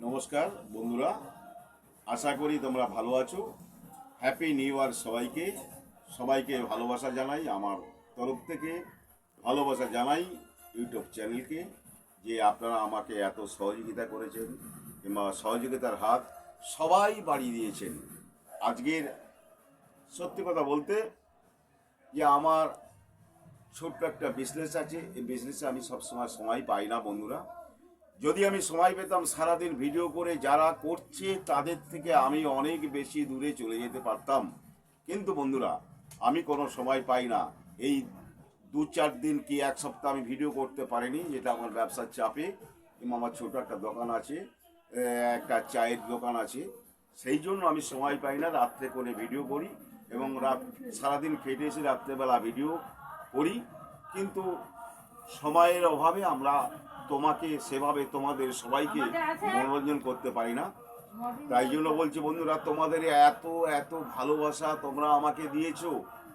নমস্কার বন্ধুরা, আশা করি তোমরা ভালো আছো। হ্যাপি নিউ ইয়ার সবাইকে। সবাইকে ভালোবাসা জানাই আমার তরফ থেকে। ভালোবাসা জানাই ইউটিউব চ্যানেলকে, যে আপনারা আমাকে এত সহযোগিতা করেছেন কিংবা সহযোগিতার হাত সবাই বাড়িয়ে দিয়েছেন। আজকের সত্যি কথা বলতে, যে আমার ছোট্ট একটা বিজনেস আছে, এই বিজনেসে আমি সবসময় সময় পাই না বন্ধুরা। যদি আমি সময় পেতাম সারাদিন ভিডিও করে যারা করছে তাদের থেকে আমি অনেক বেশি দূরে চলে যেতে পারতাম, কিন্তু বন্ধুরা আমি কোনো সময় পাই না। এই 2-4 দিন কি এক সপ্তাহ আমি ভিডিও করতে পারিনি, যেটা আমার ব্যবসার চাপে। এবং আমার ছোটো একটা দোকান আছে, একটা চায়ের দোকান আছে, সেই জন্য আমি সময় পাই না। রাত্রে করে ভিডিও করি এবং সারাদিন খেটে এসে রাত্রেবেলা ভিডিও করি, কিন্তু সময়ের অভাবে আমরা তোমাকে সেভাবে তোমাদের সবাইকে মনোরঞ্জন করতে পারি না। তাই জন্য বলছি বন্ধুরা, তোমাদের এত এত ভালোবাসা তোমরা আমাকে দিয়েছো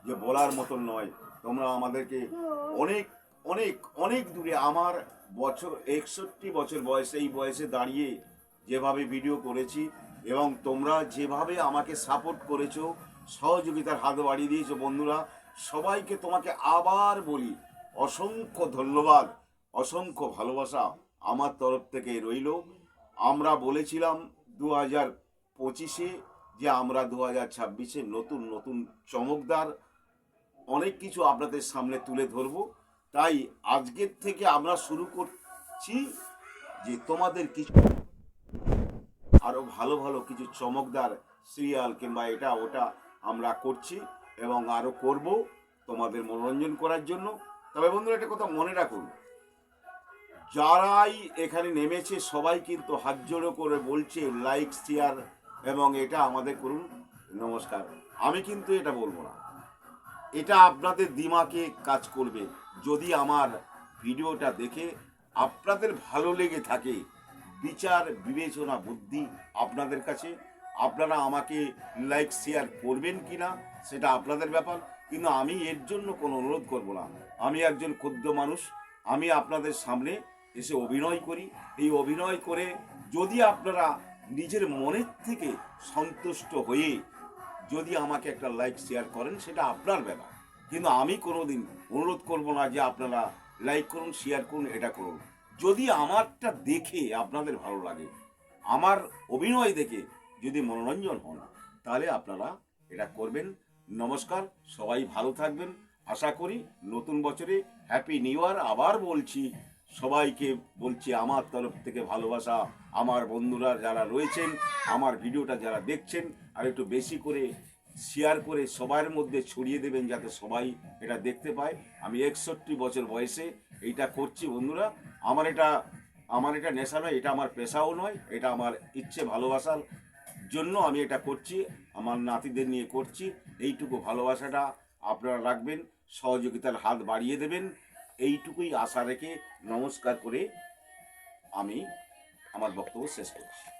যে বলার মতন নয়। তোমরা আমাদেরকে অনেক অনেক অনেক দূরে, আমার বছর 61 বছর বয়সে, এই বয়সে দাঁড়িয়ে যেভাবে ভিডিও করেছি এবং তোমরা যেভাবে আমাকে সাপোর্ট করেছো, সহযোগিতার হাত বাড়িয়ে দিয়েছো বন্ধুরা, সবাইকে তোমাকে আবার বলি অসংখ্য ধন্যবাদ, অসংখ্য ভালোবাসা আমার তরফ থেকে রইল। আমরা বলেছিলাম 2025-এ যে আমরা 2026-এ নতুন নতুন চমকদার অনেক কিছু আপনাদের সামনে তুলে ধরব। তাই আজকের থেকে আমরা শুরু করছি যে তোমাদের কিছু আরও ভালো ভালো কিছু চমকদার সিরিয়াল কিংবা এটা ওটা আমরা করছি এবং আরও করব তোমাদের মনোরঞ্জন করার জন্য। তবে বন্ধুরা একটা কথা মনে রাখুন, যারাই এখানে নেমেছে সবাই কিন্তু হাত জোড়ো করে বলছে লাইক শেয়ার এবং এটা আমাদের করুন। নমস্কার, আমি কিন্তু এটা বলবো না, এটা আপনাদের দিমাগে কাজ করবে। যদি আমার ভিডিওটা দেখে আপনাদের ভালো লেগে থাকে, বিচার বিবেচনা বুদ্ধি আপনাদের কাছে, আপনারা আমাকে লাইক শেয়ার করবেন কি না সেটা আপনাদের ব্যাপার, কিন্তু আমি এর জন্য কোনো অনুরোধ করব না। আমি একজন ক্ষুদ্র মানুষ, আমি আপনাদের সামনে এসে অভিনয় করি। এই অভিনয় করে যদি আপনারা নিজের মনের থেকে সন্তুষ্ট হয়ে যদি আমাকে একটা লাইক শেয়ার করেন সেটা আপনার ব্যাপার, কিন্তু আমি কোনোদিন অনুরোধ করব না যে আপনারা লাইক করুন, শেয়ার করুন, এটা করুন। যদি আমারটা দেখে আপনাদের ভালো লাগে, আমার অভিনয় দেখে যদি মনোরঞ্জন হন, তাহলে আপনারা এটা করবেন। নমস্কার, সবাই ভালো থাকবেন। আশা করি নতুন বছরে হ্যাপি নিউ ইয়ার। আবার বলছি, সবাইকে বলছি আমার তরফ থেকে ভালোবাসা। আমার বন্ধুরা যারা রয়েছেন, আমার ভিডিওটা যারা দেখছেন, আর একটু বেশি করে শেয়ার করে সবার মধ্যে ছড়িয়ে দেবেন যাতে সবাই এটা দেখতে পায়। আমি 61 বছর বয়সে এইটা করছি বন্ধুরা। আমার এটা নেশা নয়, এটা আমার পেশাও নয়, এটা আমার ইচ্ছে ভালোবাসার জন্য আমি এটা করছি। আমার নাতিদের নিয়ে করছি। এইটুকু ভালোবাসাটা আপনারা রাখবেন, সহযোগিতার হাত বাড়িয়ে দেবেন, এইটুকুই আশা রেখে নমস্কার করে আমি আমার বক্তব্য শেষ করছি।